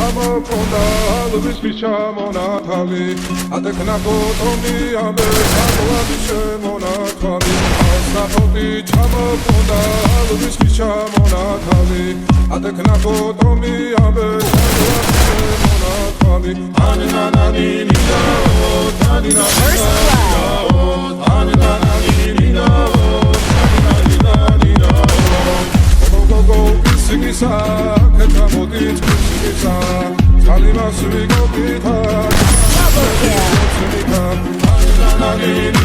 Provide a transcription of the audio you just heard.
ჩამოყონდა ალვის მიშამონათალი ატეკნა გოტომი ამე ჩამოვადი შემონათალი ასაფოდი ჩამოყონდა ალვის მიშამონათალი ატეკნა გოტომი ამე ჩამოვადი შემონათალი ანინანანინინაო თანინანინაო ანინანანინინაო Sigisa, ketamodit, sigisa, kalima sugopita, double kill.